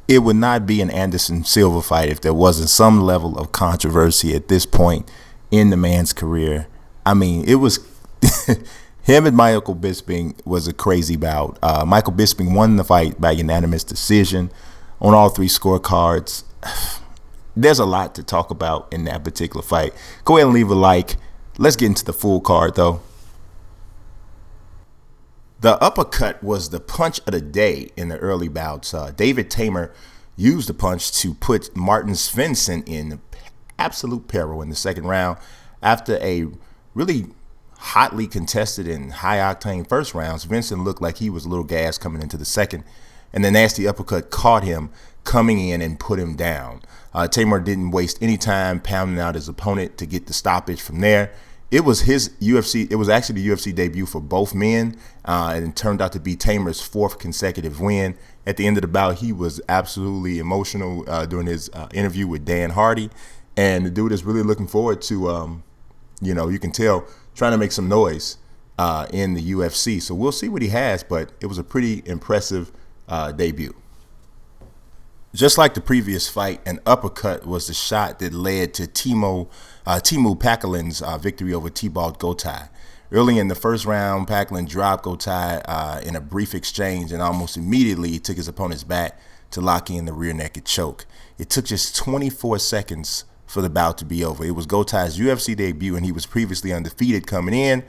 It would not be an Anderson Silva fight if there wasn't some level of controversy at this point in the man's career. I mean, it was him and Michael Bisping was a crazy bout. Michael Bisping won the fight by unanimous decision on all three scorecards. There's a lot to talk about in that particular fight. Go ahead and leave a like. Let's get into the full card, though. The uppercut was the punch of the day in the early bouts. David Tamer used the punch to put Martin Svensson in absolute peril in the second round after a really hotly contested and high-octane first round. Svensson looked like he was a little gassed coming into the second, and the nasty uppercut caught him coming in and put him down. Tamer didn't waste any time pounding out his opponent to get the stoppage from there. It was actually the UFC debut for both men, and it turned out to be Tamer's fourth consecutive win. At the end of the bout, he was absolutely emotional during his interview with Dan Hardy, and the dude is really looking forward to, you can tell, trying to make some noise in the UFC. So we'll see what he has, but it was a pretty impressive debut. Just like the previous fight, an uppercut was the shot that led to Teemu Packalin's victory over Thibaut Gotay. Early in the first round, Packalin dropped Gotay in a brief exchange and almost immediately took his opponent's back to lock in the rear naked choke. It took just 24 seconds for the bout to be over. It was Gotay's UFC debut, and he was previously undefeated coming in.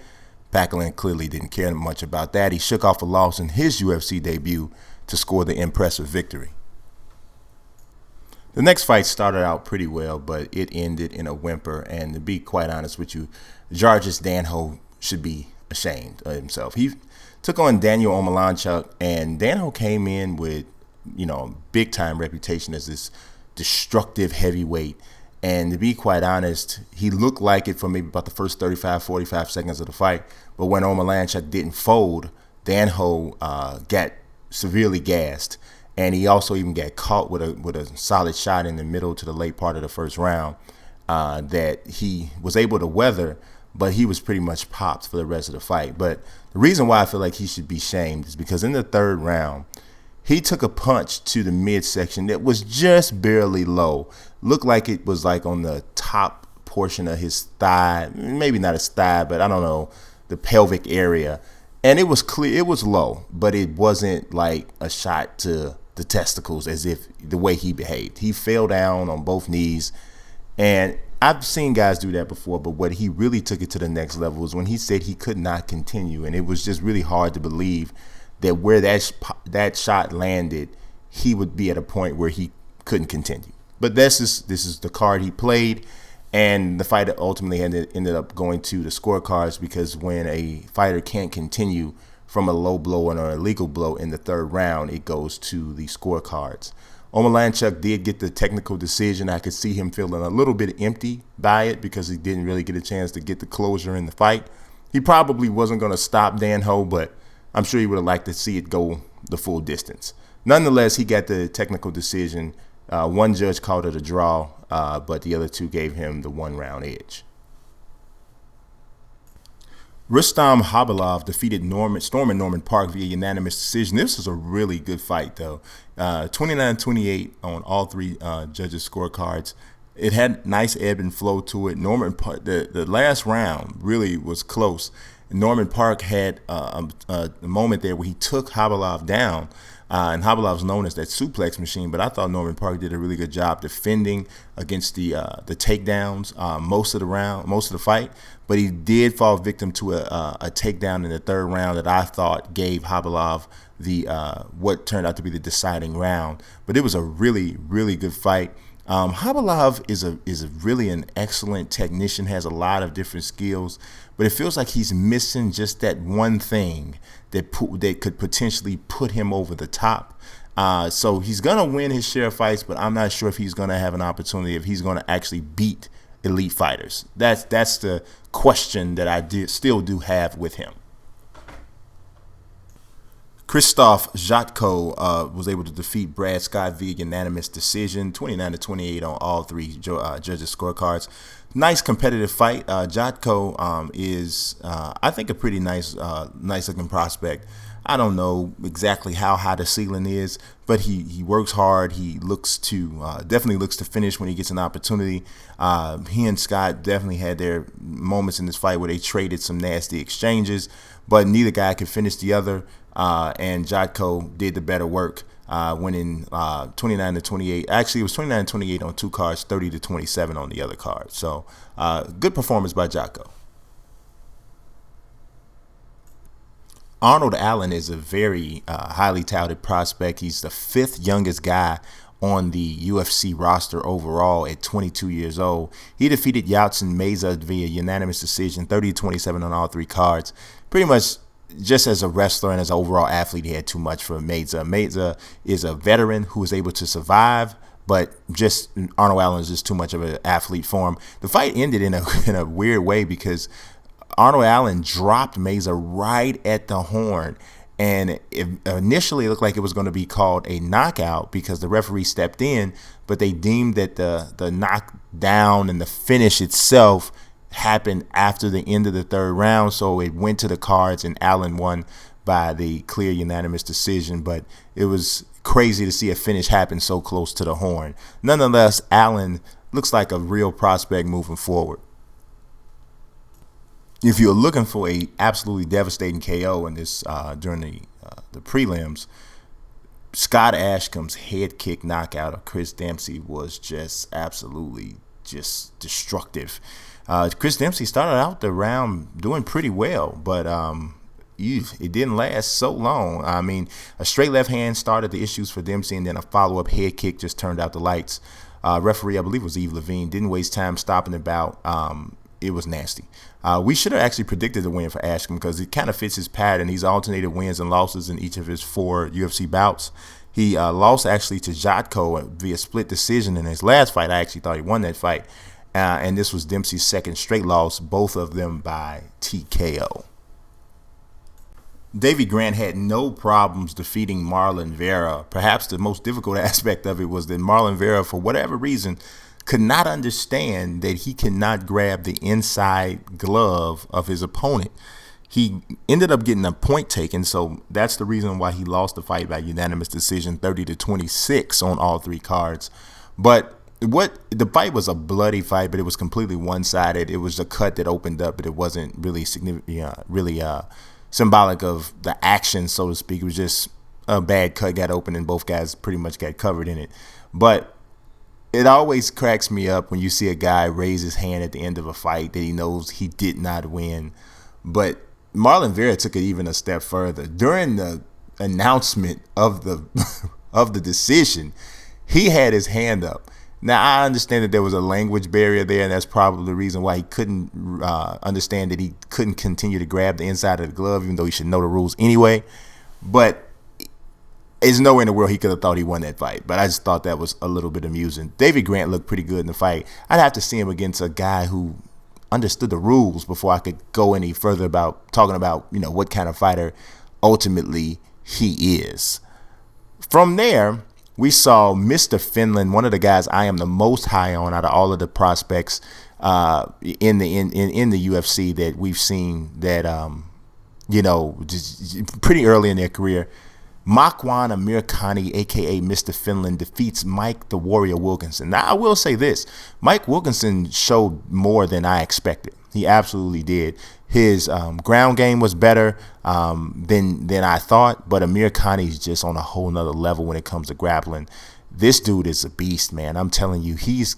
Packalin clearly didn't care much about that. He shook off a loss in his UFC debut to score the impressive victory. The next fight started out pretty well, but it ended in a whimper. And to be quite honest with you, Jarvis Danho should be ashamed of himself. He took on Daniel Omielanczuk, and Danho came in with, big time reputation as this destructive heavyweight. And to be quite honest, he looked like it for maybe about the first 35, 45 seconds of the fight. But when Omielanczuk didn't fold, Danho got severely gassed. And he also even got caught with a solid shot in the middle to the late part of the first round that he was able to weather, but he was pretty much popped for the rest of the fight. But the reason why I feel like he should be shamed is because in the third round, he took a punch to the midsection that was just barely low. Looked like it was like on the top portion of his thigh, maybe not his thigh, but I don't know, the pelvic area. And it was clear, it was low, but it wasn't like a shot to the testicles as if the way he behaved. He fell down on both knees, and I've seen guys do that before, but what he really took it to the next level was when he said he could not continue, and it was just really hard to believe that where that shot landed, he would be at a point where he couldn't continue. But this is the card he played, and the fight ultimately ended up going to the scorecards, because when a fighter can't continue from a low blow or an illegal blow in the third round, it goes to the scorecards. Omielanczuk did get the technical decision. I could see him feeling a little bit empty by it because he didn't really get a chance to get the closure in the fight. He probably wasn't going to stop Danho, but I'm sure he would have liked to see it go the full distance. Nonetheless, he got the technical decision. One judge called it a draw, but the other two gave him the one-round edge. Rustam Khabilov defeated Norman Park via unanimous decision. This was a really good fight, though. 29-28 on all three judges' scorecards. It had nice ebb and flow to it. Norman Park, the last round really was close. Norman Park had a moment there where he took Khabilov down, and Khabilov's known as that suplex machine, but I thought Norman Park did a really good job defending against the takedowns most of the fight. But he did fall victim to a takedown in the third round that I thought gave Khabilov the what turned out to be the deciding round. But it was a really, really good fight. Khabilov is really an excellent technician, has a lot of different skills, but it feels like he's missing just that one thing that could potentially put him over the top. So he's going to win his share of fights, but I'm not sure if he's going to have an opportunity, if he's going to actually beat elite fighters. That's the question that I still do have with him. Krzysztof Jotko was able to defeat Brad Scott via unanimous decision, 29-28 on all three judges' scorecards. Nice competitive fight. Jotko is, I think, a pretty nice looking prospect. I don't know exactly how high the ceiling is, but he works hard. He looks to definitely looks to finish when he gets an opportunity. He and Scott definitely had their moments in this fight where they traded some nasty exchanges, but neither guy could finish the other. And Jotko did the better work, winning 29-28. Actually, it was 29-28 on two cards, 30-27 on the other card. So, good performance by Jotko. Arnold Allen is a very highly touted prospect. He's the fifth youngest guy on the UFC roster overall at 22 years old. He defeated Yaltsin Meza via unanimous decision, 30-27 on all three cards. Pretty much just as a wrestler and as an overall athlete, he had too much for Meza. Meza is a veteran who was able to survive, but just Arnold Allen is just too much of an athlete for him. The fight ended in a weird way because Arnold Allen dropped Meza right at the horn, and it initially looked like it was going to be called a knockout because the referee stepped in, but they deemed that the knockdown and the finish itself happened after the end of the third round, so it went to the cards and Allen won by the clear unanimous decision. But it was crazy to see a finish happen so close to the horn. Nonetheless, Allen looks like a real prospect moving forward. If you're looking for a absolutely devastating KO in this during the prelims, Scott Ashcom's head kick knockout of Chris Dempsey was just absolutely just destructive. Chris Dempsey started out the round doing pretty well, but it didn't last so long. I mean, a straight left hand started the issues for Dempsey, and then a follow-up head kick just turned out the lights. Referee, I believe it was Eve Levine, didn't waste time stopping the bout. It was nasty. We should have actually predicted the win for Ashcom because it kind of fits his pattern. He's alternated wins and losses in each of his 4 UFC bouts. He lost actually to Jotko via split decision in his last fight. I actually thought he won that fight. And this was Dempsey's second straight loss, both of them by TKO. Davey Grant had no problems defeating Marlon Vera. Perhaps the most difficult aspect of it was that Marlon Vera, for whatever reason, could not understand that he cannot grab the inside glove of his opponent. He ended up getting a point taken, so that's the reason why he lost the fight by unanimous decision, 30-26 on all three cards. But the fight was a bloody fight, but it was completely one-sided. It was a cut that opened up, but it wasn't really significant, symbolic of the action, so to speak. It was just a bad cut got open, and both guys pretty much got covered in it. But it always cracks me up when you see a guy raise his hand at the end of a fight that he knows he did not win. But Marlon Vera took it even a step further. During the announcement of the of the decision, he had his hand up. Now, I understand that there was a language barrier there, and that's probably the reason why he couldn't understand that he couldn't continue to grab the inside of the glove, even though he should know the rules anyway. But there's nowhere in the world he could have thought he won that fight. But I just thought that was a little bit amusing. Davey Grant looked pretty good in the fight. I'd have to see him against a guy who understood the rules before I could go any further about talking about, what kind of fighter ultimately he is. From there, we saw Mr. Finland, one of the guys I am the most high on out of all of the prospects in the UFC that we've seen that just pretty early in their career. Makwan Amirkhani, a.k.a. Mr. Finland, defeats Mike the Warrior Wilkinson. Now, I will say this. Mike Wilkinson showed more than I expected. He absolutely did. His ground game was better than I thought, but Amirkhani is just on a whole nother level when it comes to grappling. This dude is a beast, man. I'm telling you, he's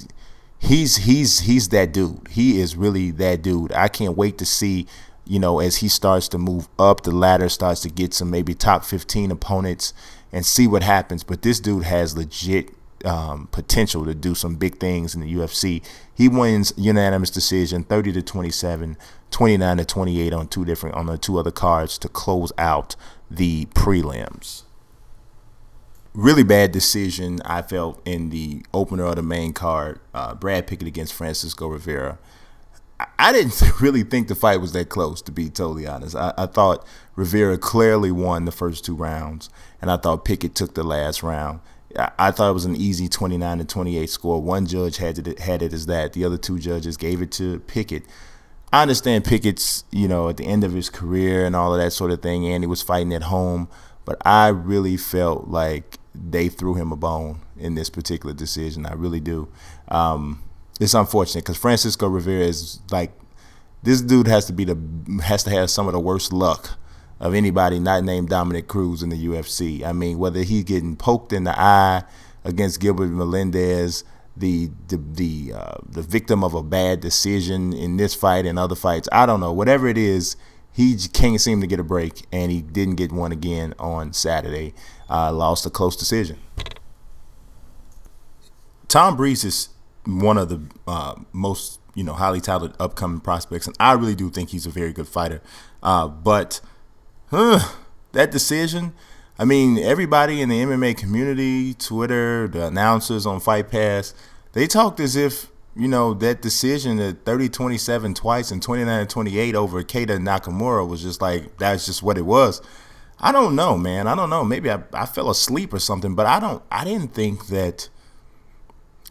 that dude. He is really that dude. I can't wait to see, as he starts to move up the ladder, starts to get some maybe top 15 opponents and see what happens. But this dude has legit potential to do some big things in the UFC. He wins unanimous decision, 30-27, 29-28 on the two other cards to close out the prelims. Really bad decision, I felt, in the opener of the main card. Brad Pickett against Francisco Rivera. I didn't really think the fight was that close, to be totally honest. I thought Rivera clearly won the first 2 rounds, and I thought Pickett took the last round. I thought it was an easy 29-28 score. One judge had it as that. The other 2 judges gave it to Pickett. I understand Pickett's, at the end of his career and all of that sort of thing, and he was fighting at home, but I really felt like they threw him a bone in this particular decision. I really do. It's unfortunate because Francisco Rivera is like, this dude has to have some of the worst luck of anybody not named Dominic Cruz in the UFC. I mean, whether he's getting poked in the eye against Gilbert Melendez, the victim of a bad decision in this fight and other fights, I don't know. Whatever it is, he can't seem to get a break, and he didn't get one again on Saturday. Lost a close decision. Tom Breeze is one of the most highly talented upcoming prospects, and I really do think he's a very good fighter. But that decision, I mean, everybody in the MMA community, Twitter, the announcers on Fight Pass, they talked as if that decision at 30-27 twice and 29-28 over Keita Nakamura was just like, that's just what it was. I don't know, man. I don't know. Maybe I fell asleep or something, but I didn't think that.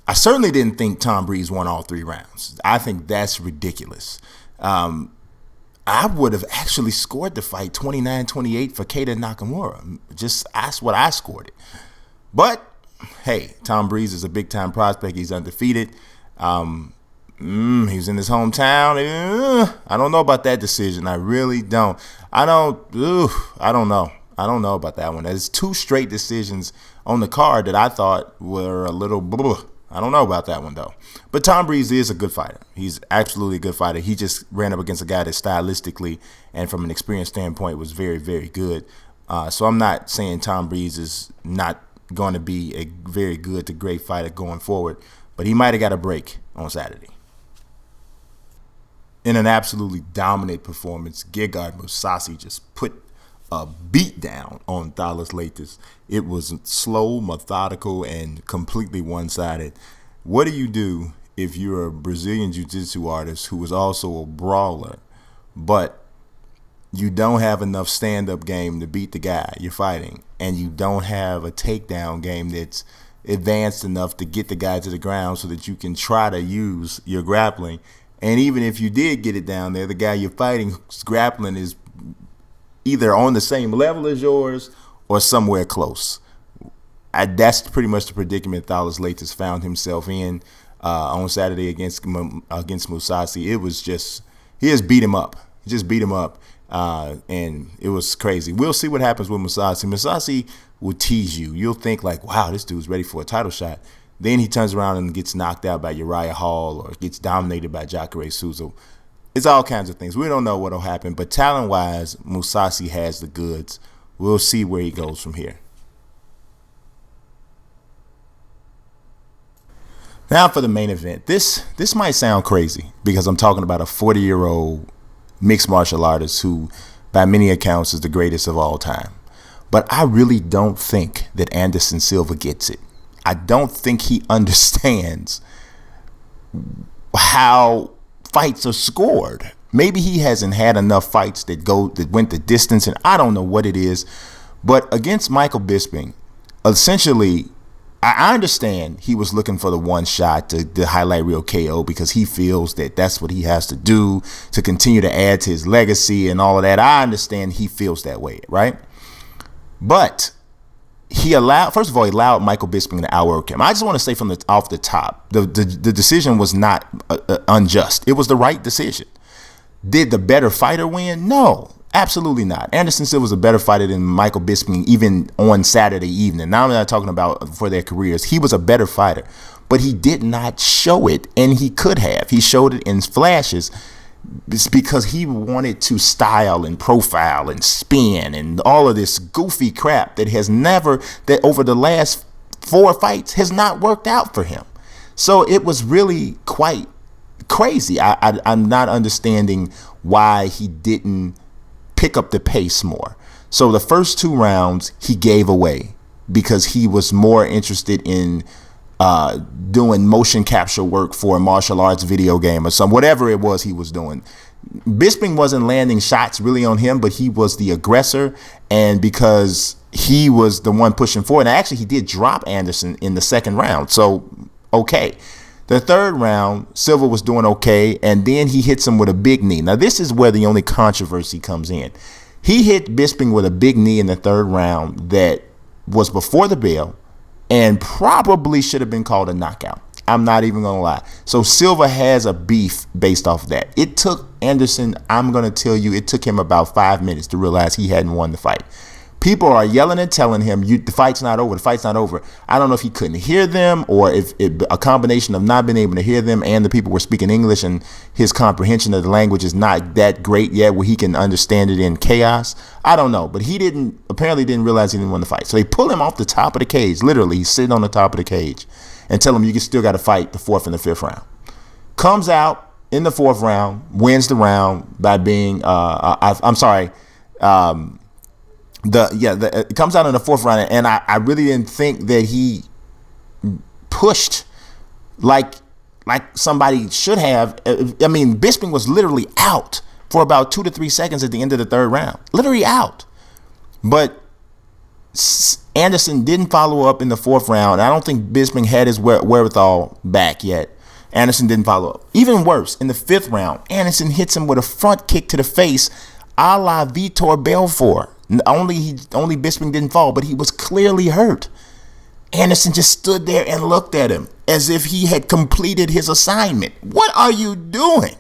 I certainly didn't think Tom Breeze won all 3 rounds. I think that's ridiculous. I would have actually scored the fight 29-28 for Keita Nakamura. That's what I scored it. But, hey, Tom Breeze is a big-time prospect. He's undefeated. He was in his hometown. I don't know about that decision. I really don't. I don't know. I don't know about that one. There's 2 straight decisions on the card that I thought were a little blah. I don't know about that one, though. But Tom Breeze is a good fighter. He's absolutely a good fighter. He just ran up against a guy that stylistically and from an experience standpoint was very, very good. So I'm not saying Tom Breeze is not going to be a very good to great fighter going forward, but he might have got a break on Saturday. In an absolutely dominant performance, Gegard Mousasi just put a beat down on Thales Leites. It was slow, methodical, and completely one-sided. What do you do if you're a Brazilian jiu-jitsu artist who is also a brawler, but you don't have enough stand-up game to beat the guy you're fighting, and you don't have a takedown game that's advanced enough to get the guy to the ground so that you can try to use your grappling? And even if you did get it down there, the guy you're fighting's grappling is either on the same level as yours or somewhere close. That's pretty much the predicament Thales Leites found himself in on Saturday against Mousasi. It was just, he just beat him up. He just beat him up, and it was crazy. We'll see what happens with Mousasi. Mousasi will tease you. You'll think like, wow, this dude's ready for a title shot. Then he turns around and gets knocked out by Uriah Hall or gets dominated by Jacare Souza. It's all kinds of things. We don't know what will happen, but talent-wise, Mousasi has the goods. We'll see where he goes from here. Now for the main event. This might sound crazy because I'm talking about a 40-year-old mixed martial artist who, by many accounts, is the greatest of all time. But I really don't think that Anderson Silva gets it. I don't think he understands how fights are scored. Maybe he hasn't had enough fights that went the distance, and I don't know what it is. But against Michael Bisping, essentially, I understand he was looking for the one shot to highlight reel KO because he feels that that's what he has to do to continue to add to his legacy and all of that. I understand he feels that way, right? But he allowed Michael Bisping to outwork him. I just want to say off the top, the decision was not unjust. It was the right decision. Did the better fighter win? No, absolutely not. Anderson Silva was a better fighter than Michael Bisping even on Saturday evening. Now I'm not talking about for their careers. He was a better fighter, but he did not show it, and he could have. He showed it in flashes. It's because he wanted to style and profile and spin and all of this goofy crap that over the last 4 fights has not worked out for him. So it was really quite crazy. I'm not understanding why he didn't pick up the pace more. So the first 2 rounds he gave away because he was more interested in doing motion capture work for a martial arts video game or whatever it was he was doing. Bisping wasn't landing shots really on him, but he was the aggressor, and because he was the one pushing forward, and actually he did drop Anderson in the second round, so okay. The third round, Silva was doing okay, and then he hits him with a big knee. Now this is where the only controversy comes in. He hit Bisping with a big knee in the third round that was before the bell and probably should have been called a knockout. I'm not even going to lie. So Silva has a beef based off of that. It took Anderson, I'm going to tell you, it took him about 5 minutes to realize he hadn't won the fight. People are yelling and telling him, the fight's not over, the fight's not over. I don't know if he couldn't hear them or if a combination of not being able to hear them and the people were speaking English and his comprehension of the language is not that great yet where he can understand it in chaos. I don't know, but he apparently didn't realize he didn't win the fight. So they pull him off the top of the cage. Literally, he's sitting on the top of the cage and tell him you still got to fight the fourth and the fifth round. Comes out in the fourth round, wins the round by being, it comes out in the fourth round, and I really didn't think that he pushed like somebody should have. I mean, Bisping was literally out for about 2 to 3 seconds at the end of the third round, literally out. But Anderson didn't follow up in the fourth round. I don't think Bisping had his wherewithal back yet. Anderson didn't follow up. Even worse, in the fifth round, Anderson hits him with a front kick to the face, a la Vitor Belfort. Only Bisping didn't fall, but he was clearly hurt. Anderson just stood there and looked at him as if he had completed his assignment. What are you doing?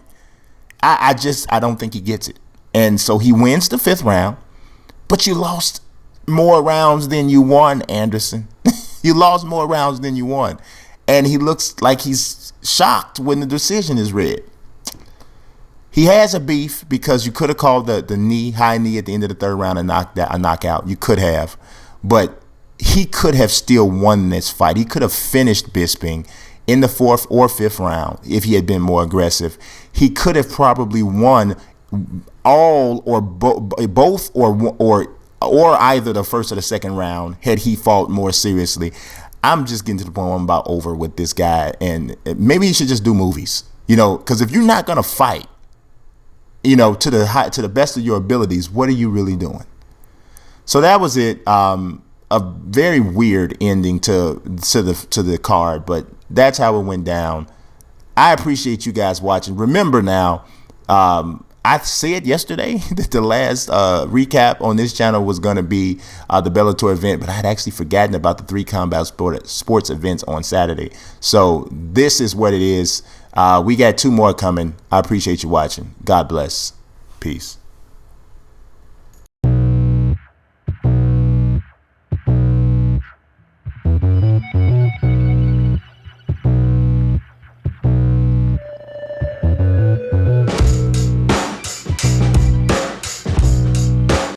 I don't think he gets it. And so he wins the fifth round, but you lost more rounds than you won, Anderson. You lost more rounds than you won. And he looks like he's shocked when the decision is read. He has a beef because you could have called the high knee at the end of the third round a knockout. You could have. But he could have still won this fight. He could have finished Bisping in the fourth or fifth round if he had been more aggressive. He could have probably won all or both or either the first or the second round had he fought more seriously. I'm just getting to the point where I'm about over with this guy, and maybe he should just do movies, because if you're not gonna fight, to the best of your abilities, what are you really doing? So that was it. A very weird ending to the card, but that's how it went down. I appreciate you guys watching. Remember now, I said yesterday that the last recap on this channel was going to be the Bellator event, but I had actually forgotten about the 3 Combat Sports events on Saturday. So this is what it is. We got 2 more coming. I appreciate you watching. God bless. Peace.